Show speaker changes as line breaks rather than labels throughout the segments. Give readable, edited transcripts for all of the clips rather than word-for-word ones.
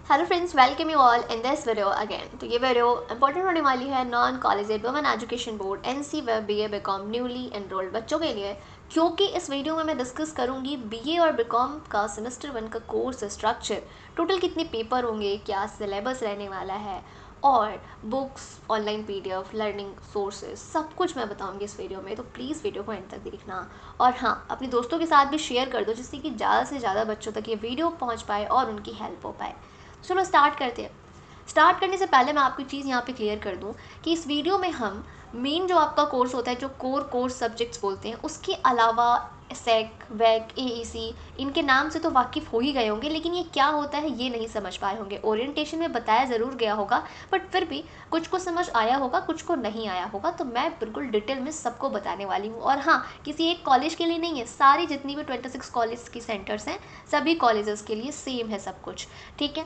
Hello friends, welcome you all in this video again. तो ये video important होने वाली है non college women education board NC web BA BCom newly enrolled बच्चों के लिए, क्योंकि इस वीडियो में मैं डिस्कस करूंगी BA और BCom का सेमेस्टर 1 का कोर्स स्ट्रक्चर, टोटल कितने पेपर होंगे, क्या सिलेबस रहने वाला है और books, online PDF, learning sources, सब कुछ मैं बताऊंगी इस वीडियो में। तो प्लीज़ वीडियो को एंड तक देखना और हाँ, अपने दोस्तों के साथ भी शेयर कर दो जिससे कि ज़्यादा से ज़्यादा बच्चों तक ये वीडियो पहुँच पाए और उनकी हेल्प हो पाए। चलो स्टार्ट करते हैं। स्टार्ट करने से पहले मैं आपको चीज़ यहाँ पे क्लियर कर दूँ कि इस वीडियो में हम मेन जो आपका कोर्स होता है, जो कोर कोर्स सब्जेक्ट्स बोलते हैं, उसके अलावा सेक, वैक, AEC, इनके नाम से तो वाकिफ़ हो ही गए होंगे, लेकिन ये क्या होता है ये नहीं समझ पाए होंगे। ओरिएंटेशन में बताया ज़रूर गया होगा, बट फिर भी कुछ को समझ आया होगा, कुछ को नहीं आया होगा। तो मैं बिल्कुल डिटेल में सबको बताने वाली हूँ। और हाँ, किसी एक कॉलेज के लिए नहीं है, सारी जितनी भी 26 कॉलेज की सेंटर्स हैं, सभी कॉलेजेस के लिए सेम है सब कुछ। ठीक है,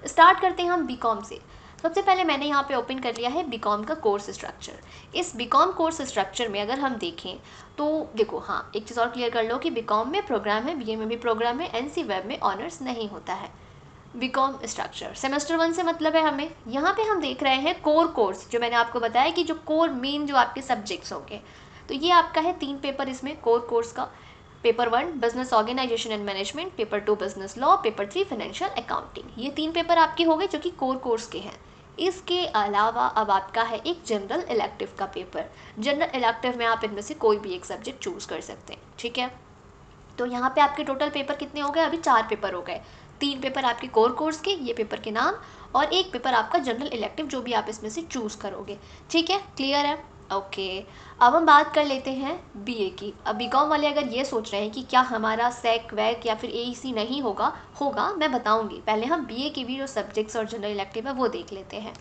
स्टार्ट करते हैं हम BCom से। सबसे पहले मैंने यहाँ पे ओपन कर लिया है BCom का कोर्स स्ट्रक्चर। इस BCom कोर्स स्ट्रक्चर में अगर हम देखें तो देखो, हाँ, एक चीज़ और क्लियर कर लो कि BCom में प्रोग्राम है, BA में भी प्रोग्राम है, NC वेब में ऑनर्स नहीं होता है। BCom स्ट्रक्चर सेमेस्टर 1 से मतलब है हमें। यहाँ पे हम देख रहे हैं कोर कोर्स, जो मैंने आपको बताया कि जो कोर मेन जो आपके सब्जेक्ट्स होंगे, तो ये आपका है 3 पेपर इसमें कोर कोर्स का। Paper 1 business organisation and management, paper 2 business law, paper 3 financial accounting. ये 3 पेपर आपके हो गए जो कि कोर कोर्स के हैं। इसके अलावा अब आपका है एक जनरल इलेक्टिव का पेपर। जनरल इलेक्टिव में आप इनमें से कोई भी एक सब्जेक्ट चूज कर सकते हैं। ठीक है, तो यहाँ पे आपके टोटल पेपर कितने हो गए? अभी 4 पेपर हो गए। 3 पेपर आपके कोर कोर्स के, ये पेपर के नाम, और एक पेपर आपका जनरल इलेक्टिव, जो भी आप इसमें से चूज करोगे। ठीक है, क्लियर है? ओके, अब हम बात कर लेते हैं BA की। अब BCom वाले अगर ये सोच रहे हैं कि क्या हमारा सेक वैक या फिर AEC नहीं होगा, होगा, मैं बताऊंगी। पहले हम BA के भी जो सब्जेक्ट्स और जनरल इलेक्टिव है वो देख लेते हैं।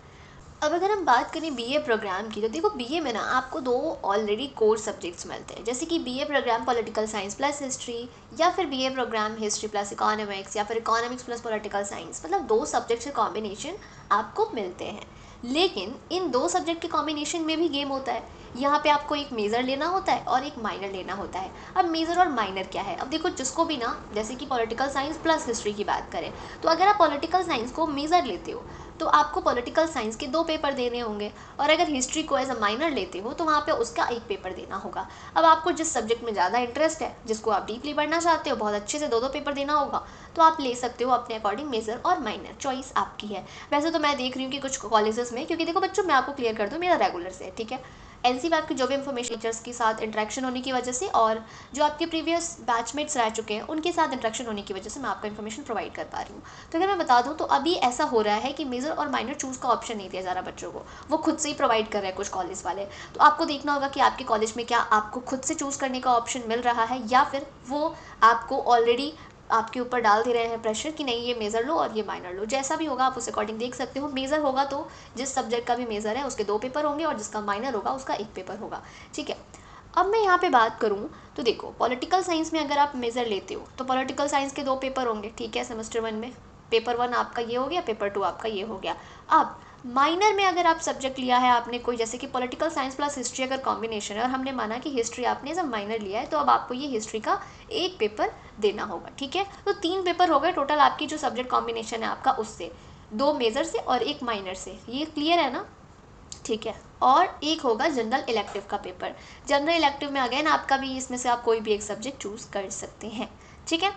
अब अगर हम बात करें BA प्रोग्राम की, तो देखो BA में ना आपको 2 ऑलरेडी कोर सब्जेक्ट्स मिलते हैं, जैसे कि BA programme political science plus history, या फिर BA programme history plus economics, या फिर इकोनॉमिक्स प्लस पॉलिटिकल साइंस। मतलब 2 सब्जेक्ट्स के कॉम्बिनेशन आपको मिलते हैं। लेकिन इन 2 सब्जेक्ट के कॉम्बिनेशन में भी गेम होता है। यहाँ पे आपको एक मेजर लेना होता है और एक माइनर लेना होता है। अब मेजर और माइनर क्या है? अब देखो, जिसको भी ना, जैसे कि पॉलिटिकल साइंस प्लस हिस्ट्री की बात करें, तो अगर आप पॉलिटिकल साइंस को मेजर लेते हो तो आपको पॉलिटिकल साइंस के 2 पेपर देने होंगे, और अगर हिस्ट्री को एज अ माइनर लेते हो तो वहाँ पे उसका 1 पेपर देना होगा। अब आपको जिस सब्जेक्ट में ज़्यादा इंटरेस्ट है, जिसको आप डीपली पढ़ना चाहते हो, बहुत अच्छे से 2-2 पेपर देना होगा, तो आप ले सकते हो अपने अकॉर्डिंग मेजर और माइनर, चॉइस आपकी है। वैसे तो मैं देख रही हूँ कि कुछ कॉलेजेस में, क्योंकि देखो बच्चों, मैं आपको क्लियर कर दूँ, मेरा रेगुलर से है, ठीक है, NC वेब की जो भी इन्फॉर्मेशन टीचर्स के साथ इंटरेक्शन होने की वजह से, और जो आपके प्रीवियस बैचमेट्स रह चुके हैं उनके साथ इंटरेक्शन होने की वजह से मैं आपको इन्फॉर्मेशन प्रोवाइड कर पा रही हूँ। तो अगर मैं बता दूँ तो अभी ऐसा हो रहा है कि मेजर और माइनर चूज़ का ऑप्शन नहीं दिया जा रहा बच्चों को, वो खुद से ही प्रोवाइड कर रहे हैं कुछ कॉलेज वाले। तो आपको देखना होगा कि आपके कॉलेज में क्या आपको खुद से चूज़ करने का ऑप्शन मिल रहा है, या फिर वो आपको ऑलरेडी आपके ऊपर डाल दे रहे हैं प्रेशर कि नहीं ये मेजर लो और ये माइनर लो। जैसा भी होगा आप उस अकॉर्डिंग देख सकते हो। मेजर होगा तो जिस सब्जेक्ट का भी मेजर है उसके 2 पेपर होंगे, और जिसका माइनर होगा उसका 1 पेपर होगा। ठीक है, अब मैं यहाँ पे बात करूँ तो देखो, पॉलिटिकल साइंस में अगर आप मेजर लेते हो तो पॉलिटिकल साइंस के 2 पेपर होंगे। ठीक है, सेमेस्टर 1 में पेपर 1 आपका ये हो गया, पेपर 2 आपका ये हो गया। अब माइनर में अगर आप सब्जेक्ट लिया है आपने कोई, जैसे कि पॉलिटिकल साइंस प्लस हिस्ट्री अगर कॉम्बिनेशन है, और हमने माना कि हिस्ट्री आपने जब माइनर लिया है, तो अब आपको ये हिस्ट्री का 1 पेपर देना होगा। ठीक है, तो 3 पेपर हो गए टोटल आपकी जो सब्जेक्ट कॉम्बिनेशन है आपका, उससे 2 मेजर से और 1 माइनर से। ये क्लियर है ना? ठीक है, और एक होगा जनरल इलेक्टिव का पेपर। जनरल इलेक्टिव में अगेन आपका भी, इसमें से आप कोई भी एक सब्जेक्ट चूज कर सकते हैं। ठीक है,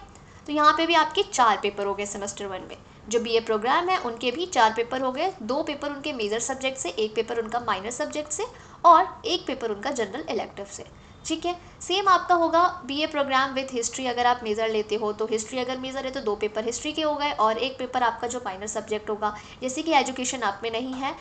तो यहाँ पे भी आपके 4 पेपर हो गए सेमेस्टर 1 में। जो BA प्रोग्राम है उनके भी 4 पेपर हो गए, 2 पेपर उनके मेजर सब्जेक्ट से, 1 पेपर उनका माइनर सब्जेक्ट से, और 1 पेपर उनका जनरल इलेक्टिव से। ठीक है, सेम आपका होगा BA प्रोग्राम विथ हिस्ट्री। अगर आप मेजर लेते हो तो हिस्ट्री अगर मेजर है तो 2 पेपर हिस्ट्री के हो गए, और 1 पेपर आपका जो माइनर सब्जेक्ट होगा, जैसे कि एजुकेशन आप में नहीं है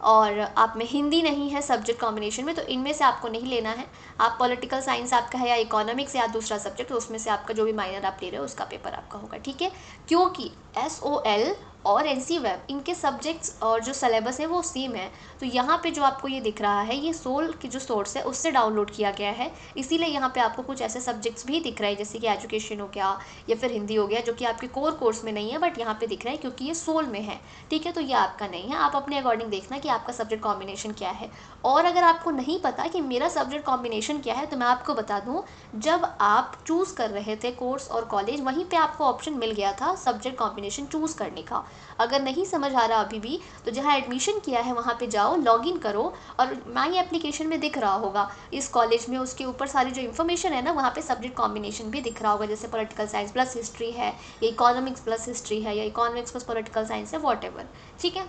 और आप में हिंदी नहीं है सब्जेक्ट कॉम्बिनेशन में, तो इनमें से आपको नहीं लेना है। आप पॉलिटिकल साइंस आपका है, या इकोनॉमिक्स, या दूसरा सब्जेक्ट, तो उसमें से आपका जो भी माइनर आप ले रहे हो उसका पेपर आपका होगा। ठीक है, क्योंकि SOL और NC वेब, इनके सब्जेक्ट्स और जो सिलेबस है वो सेम है। तो यहाँ पे जो आपको ये दिख रहा है, ये सोल की जो सोर्स है उससे डाउनलोड किया गया है, इसीलिए यहाँ पे आपको कुछ ऐसे सब्जेक्ट्स भी दिख रहे हैं, जैसे कि एजुकेशन हो गया या फिर हिंदी हो गया, जो कि आपके कोर कोर्स में नहीं है, बट यहाँ पे दिख रहा है क्योंकि ये सोल में है। ठीक है, तो ये आपका नहीं है। आप अपने अकॉर्डिंग देखना कि आपका सब्जेक्ट कॉम्बिनेशन क्या है। और अगर आपको नहीं पता कि मेरा सब्जेक्ट कॉम्बिनेशन क्या है, तो मैं आपको बता दूं, जब आप चूज़ कर रहे थे कोर्स और कॉलेज, वहीं पे आपको ऑप्शन मिल गया था सब्जेक्ट कॉम्बिनेशन चूज़ करने का। अगर नहीं समझ आ रहा अभी भी तो जहाँ एडमिशन किया है वहाँ पे जाओ, लॉगिन करो और माई एप्लीकेशन में दिख रहा होगा इस कॉलेज में, उसके ऊपर सारी जो इन्फॉर्मेशन है ना वहाँ पे सब्जेक्ट कॉम्बिनेशन भी दिख रहा होगा, जैसे पॉलिटिकल साइंस प्लस हिस्ट्री है या इकोनॉमिक्स प्लस हिस्ट्री है या इकोनॉमिक्स प्लस पॉलिटिकल साइंस है, वॉट एवर। ठीक है,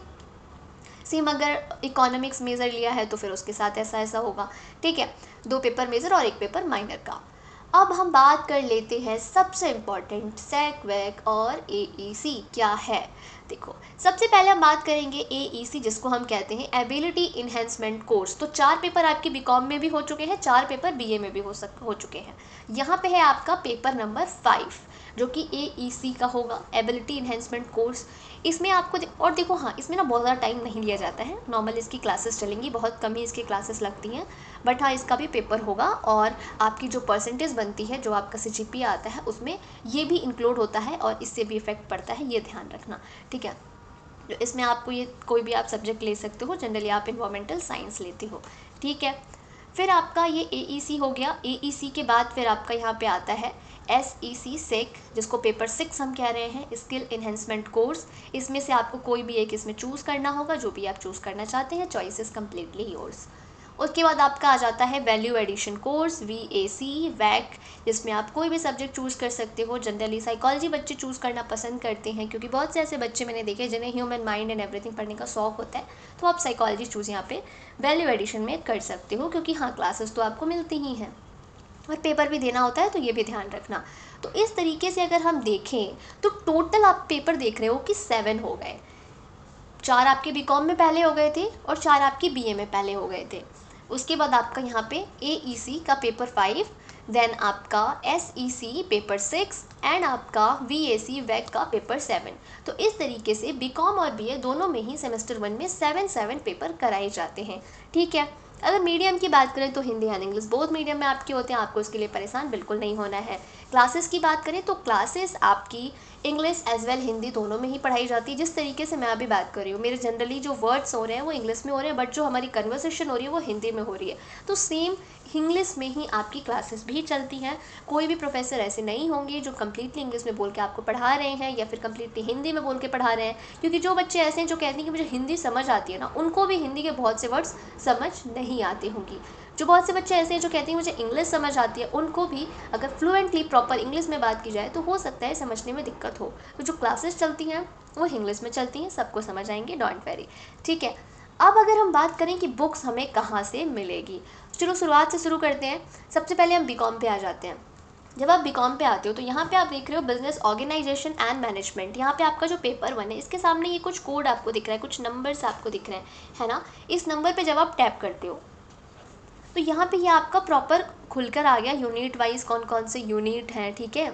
सेम अगर इकोनॉमिक्स मेजर लिया है तो फिर उसके साथ ऐसा ऐसा होगा। ठीक है, 2 पेपर मेजर और 1 पेपर माइनर का। अब हम बात कर लेते हैं सबसे इम्पॉर्टेंट सैक वैक और एईसी क्या है। देखो, सबसे पहले हम बात करेंगे एईसी, जिसको हम कहते हैं एबिलिटी इन्हेंसमेंट कोर्स। तो 4 पेपर आपके बीकॉम में भी हो चुके हैं, 4 पेपर बीए में भी हो चुके हैं। यहाँ पे है आपका पेपर नंबर 5 जो कि एईसी का होगा, एबिलिटी इन्हेंसमेंट कोर्स। इसमें आपको और देखो, हाँ इसमें ना बहुत ज़्यादा टाइम नहीं लिया जाता है, नॉर्मल इसकी क्लासेस चलेंगी, बहुत कम ही इसकी क्लासेस लगती हैं, बट हाँ इसका भी पेपर होगा और आपकी जो परसेंटेज बनती है, जो आपका सीजीपीए आता है, उसमें ये भी इंक्लूड होता है और इससे भी इफेक्ट पड़ता है, ये ध्यान रखना। ठीक है, इसमें आपको ये कोई भी आप सब्जेक्ट ले सकते हो, जनरली आप इन्वायरमेंटल साइंस लेते हो। ठीक है, फिर आपका ये एईसी हो गया। एईसी के बाद फिर आपका यहाँ पे आता है एसईसी सेक, जिसको पेपर 6 हम कह रहे हैं, स्किल इन्हेंसमेंट कोर्स। इसमें से आपको कोई भी एक इसमें चूज़ करना होगा, जो भी आप चूज़ करना चाहते हैं, चॉइस इज़ कम्प्लीटली योर्स। उसके बाद आपका आ जाता है वैल्यू एडिशन कोर्स, वीएसी वैक, जिसमें आप कोई भी सब्जेक्ट चूज़ कर सकते हो। जनरली साइकोलॉजी बच्चे चूज़ करना पसंद करते हैं, क्योंकि बहुत से ऐसे बच्चे मैंने देखे जिन्हें ह्यूमन माइंड एंड एवरीथिंग पढ़ने का शौक होता है, तो आप साइकोलॉजी चूज़ यहाँ पे वैल्यू एडिशन में कर सकते हो, क्योंकि हाँ क्लासेस तो आपको मिलती ही हैं और पेपर भी देना होता है, तो ये भी ध्यान रखना। तो इस तरीके से अगर हम देखें तो टोटल आप पेपर देख रहे हो कि 7 हो गए, 4 आपके बीकॉम में पहले हो गए थे और 4 आपके बीए में पहले हो गए थे। उसके बाद आपका यहाँ पे एईसी का पेपर 5, देन आपका एसईसी पेपर 6 एंड आपका वीएसी वैक का पेपर 7। तो इस तरीके से बीकॉम और बीए दोनों में ही सेमेस्टर 1 में 7 पेपर कराए जाते हैं। ठीक है, अगर मीडियम की बात करें तो Hindi and English both medium में आपके होते हैं, आपको इसके लिए परेशान बिल्कुल नहीं होना है। क्लासेस की बात करें तो क्लासेस आपकी इंग्लिश एज वेल हिंदी दोनों में ही पढ़ाई जाती है। जिस तरीके से मैं अभी बात कर रही हूँ, मेरे जनरली जो वर्ड्स हो रहे हैं वो इंग्लिश में हो रहे हैं, बट जो हमारी कन्वर्सेशन हो रही है वो हिंदी में हो रही है। तो सेम इंग्लिश में ही आपकी क्लासेस भी चलती हैं। कोई भी प्रोफेसर ऐसे नहीं होंगे जो कम्प्लीटली इंग्लिश में बोल के आपको पढ़ा रहे हैं या फिर कम्प्लीटली हिंदी में बोल के पढ़ा रहे हैं, क्योंकि जो बच्चे ऐसे हैं जो कहते हैं कि मुझे हिंदी समझ आती है ना, उनको भी हिंदी के बहुत से वर्ड्स समझ नहीं आते होंगी। जो बहुत से बच्चे ऐसे हैं जो कहते हैं मुझे इंग्लिश समझ आती है, उनको भी अगर फ्लुएंटली प्रॉपर इंग्लिश में बात की जाए तो हो सकता है समझने में दिक्कत हो। तो जो क्लासेस चलती हैं वो इंग्लिश में चलती हैं, सबको समझ आएंगे, डोंट वेरी। ठीक है, अब अगर हम बात करें कि बुक्स हमें कहाँ से मिलेगी, चलो शुरुआत से शुरू करते हैं। सबसे पहले हम बीकॉम पे आ जाते हैं। जब आप बीकॉम पे आते हो तो यहाँ पे आप देख रहे हो बिजनेस ऑर्गेनाइजेशन एंड मैनेजमेंट। यहाँ पे आपका जो पेपर 1 है, इसके सामने ये कुछ कोड आपको दिख रहा है, कुछ नंबर्स आपको दिख रहे हैं, है ना। इस नंबर पे जब आप टैप करते हो तो यहाँ पे ये आपका प्रॉपर खुलकर आ गया, यूनिट वाइज कौन कौन से यूनिट हैं। ठीक है,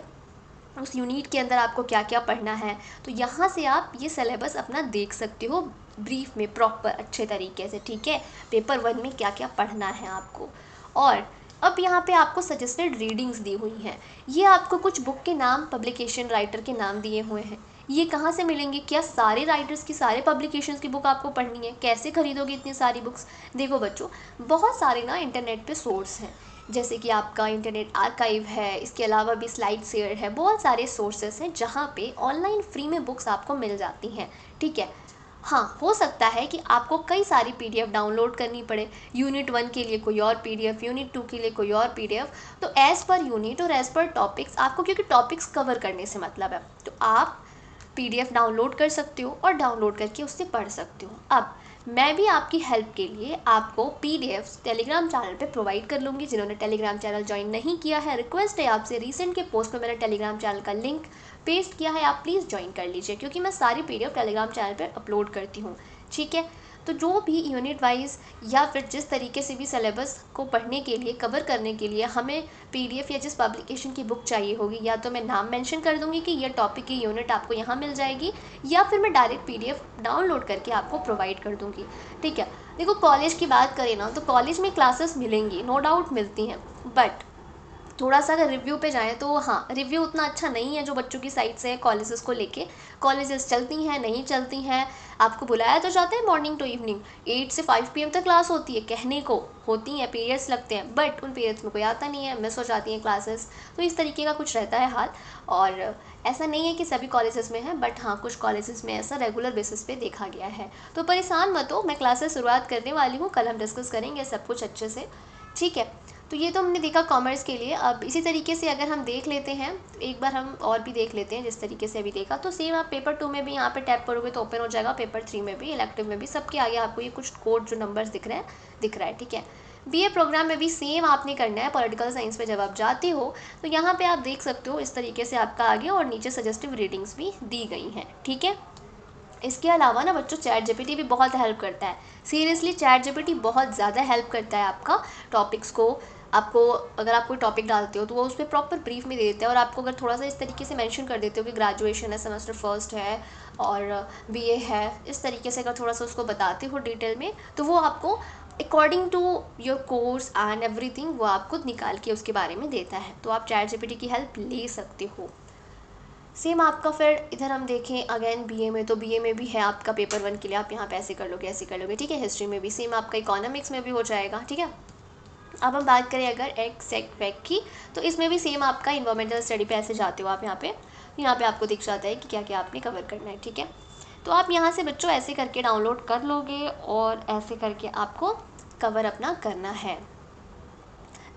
उस यूनिट के अंदर आपको क्या क्या पढ़ना है, तो यहाँ से आप ये सिलेबस अपना देख सकते हो ब्रीफ में, प्रॉपर अच्छे तरीके से। ठीक है, पेपर 1 में क्या क्या पढ़ना है आपको। और अब यहाँ पे आपको सजेस्टेड रीडिंग्स दी हुई हैं। ये आपको कुछ बुक के नाम, पब्लिकेशन, राइटर के नाम दिए हुए हैं। ये कहाँ से मिलेंगे, क्या सारे राइटर्स की, सारे पब्लिकेशंस की बुक आपको पढ़नी है, कैसे खरीदोगे इतनी सारी बुक्स। देखो बच्चों, बहुत सारे ना इंटरनेट पे सोर्स हैं, जैसे कि आपका इंटरनेट आर्काइव है, इसके अलावा भी स्लाइड शेयर है, बहुत सारे सोर्सेस हैं जहाँ पे ऑनलाइन फ्री में बुक्स आपको मिल जाती हैं। ठीक है, हाँ हो सकता है कि आपको कई सारी पीडीएफ डाउनलोड करनी पड़े, यूनिट 1 के लिए कोई और पीडीएफ, यूनिट 2 के लिए कोई और पीडीएफ। तो एज़ पर यूनिट और एज़ पर टॉपिक्स आपको, क्योंकि टॉपिक्स कवर करने से मतलब है, तो आप पीडीएफ डाउनलोड कर सकते हो और डाउनलोड करके उससे पढ़ सकते हो। अब मैं भी आपकी हेल्प के लिए आपको पीडीएफ टेलीग्राम चैनल पे प्रोवाइड कर लूँगी। जिन्होंने टेलीग्राम चैनल ज्वाइन नहीं किया है, रिक्वेस्ट है आपसे, रिसेंट के पोस्ट में मैंने टेलीग्राम चैनल का लिंक पेस्ट किया है, आप प्लीज़ ज्वाइन कर लीजिए, क्योंकि मैं सारी पीडीएफ टेलीग्राम चैनल पर अपलोड करती हूँ। ठीक है, तो जो भी यूनिट वाइज या फिर जिस तरीके से भी सिलेबस को पढ़ने के लिए, कवर करने के लिए हमें पीडीएफ या जिस पब्लिकेशन की बुक चाहिए होगी, या तो मैं नाम मेंशन कर दूंगी कि ये टॉपिक की यूनिट आपको यहाँ मिल जाएगी, या फिर मैं डायरेक्ट पीडीएफ डाउनलोड करके आपको प्रोवाइड कर दूंगी। ठीक है, देखो कॉलेज की बात करें ना, तो कॉलेज में क्लासेस मिलेंगी, नो डाउट मिलती हैं, बट थोड़ा सा अगर रिव्यू पे जाएँ तो हाँ, रिव्यू उतना अच्छा नहीं है जो बच्चों की साइड से है कॉलेजेस को लेके। कॉलेजेस चलती हैं, नहीं चलती हैं, आपको बुलाया तो जाता है मॉर्निंग टू इवनिंग, 8 से 5 पीएम तक क्लास होती है, कहने को होती हैं, पीरियड्स लगते हैं, बट उन पीरियड्स में कोई आता नहीं है, मिस हो जाती हैं क्लासेस। तो इस तरीके का कुछ रहता है हाल। और ऐसा नहीं है कि सभी कॉलेजेस में है, बट हाँ, कुछ कॉलेजेस में ऐसा रेगुलर बेसिस पे देखा गया है। तो परेशान मत हो, मैं क्लासेस शुरुआत करने वाली हूँ, कल हम डिस्कस करेंगे सब कुछ अच्छे से, ठीक है। तो ये तो हमने देखा कॉमर्स के लिए। अब इसी तरीके से अगर हम देख लेते हैं, एक बार हम और भी देख लेते हैं जिस तरीके से अभी देखा, तो सेम आप पेपर 2 में भी यहाँ पे टैप करोगे तो ओपन हो जाएगा, पेपर 3 में भी, इलेक्टिव में भी, सबके आगे आपको ये कुछ कोड जो नंबर्स दिख रहे हैं, दिख रहा है, ठीक है। बीए प्रोग्राम में भी सेम आपने करना है। पॉलिटिकल साइंस में जब आप जाते हो तो यहाँ पे आप देख सकते हो इस तरीके से आपका आगे और नीचे सजेस्टिव रीडिंग्स भी दी गई हैं, ठीक है। इसके अलावा ना बच्चों, चैट जीपीटी भी बहुत हेल्प करता है। सीरियसली चैट जीपीटी बहुत ज़्यादा हेल्प करता है आपका टॉपिक्स को। आपको अगर आप कोई टॉपिक डालते हो तो वो उस पर प्रॉपर ब्रीफ में दे देता है, और आपको अगर थोड़ा सा इस तरीके से मेंशन कर देते हो कि ग्रेजुएशन है, सेमेस्टर फर्स्ट है और बीए है, इस तरीके से अगर थोड़ा सा उसको बताते हो डिटेल में, तो वो आपको according to your course and everything वो आपको निकाल के उसके बारे में देता है। तो आप चैट जीपीटी की हेल्प ले सकते हो। सेम आपका फिर इधर हम देखें अगेन बीए में, तो बीए में भी है आपका पेपर 1 के लिए, आप यहाँ पे ऐसे कर लोगे, ऐसे कर लोगे, ठीक है। हिस्ट्री में भी सेम आपका, इकोनॉमिक्स में भी हो जाएगा, ठीक है। अब हम बात करें अगर एक्स सेक वैक की, तो इसमें भी सेम आपका इन्वायरमेंटल स्टडी पे ऐसे जाते हो आप यहाँ पे आपको दिख जाता है कि क्या क्या आपने कवर करना है, ठीक है। तो आप यहाँ से बच्चों ऐसे करके डाउनलोड कर लोगे और ऐसे करके आपको कवर अपना करना है।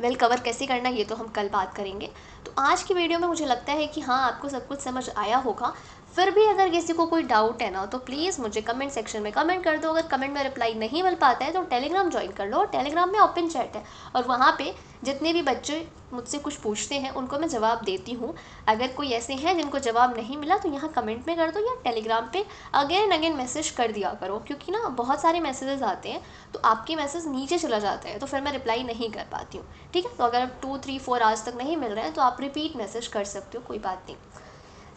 वेल कवर कैसे करना ये तो हम कल बात करेंगे। तो आज की वीडियो में मुझे लगता है कि हाँ, आपको सब कुछ समझ आया होगा। फिर भी अगर किसी को कोई डाउट है ना, तो प्लीज़ मुझे कमेंट सेक्शन में कमेंट कर दो। अगर कमेंट में रिप्लाई नहीं मिल पाता है तो टेलीग्राम ज्वाइन कर लो, टेलीग्राम में ओपन चैट है और वहाँ पे जितने भी बच्चे मुझसे कुछ पूछते हैं उनको मैं जवाब देती हूँ। अगर कोई ऐसे हैं जिनको जवाब नहीं मिला तो यहाँ कमेंट में कर दो या टेलीग्राम पे अगेन अगेन मैसेज कर दिया करो, क्योंकि ना बहुत सारे मैसेजेस आते हैं तो आपके मैसेज नीचे चला जाता है तो फिर मैं रिप्लाई नहीं कर पाती हूँ, ठीक है। तो अगर 2 3 4 आज तक नहीं मिल रहे हैं तो आप रिपीट मैसेज कर सकते हो, कोई बात नहीं।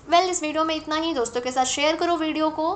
वेल इस वीडियो में इतना ही। दोस्तों के साथ शेयर करो वीडियो को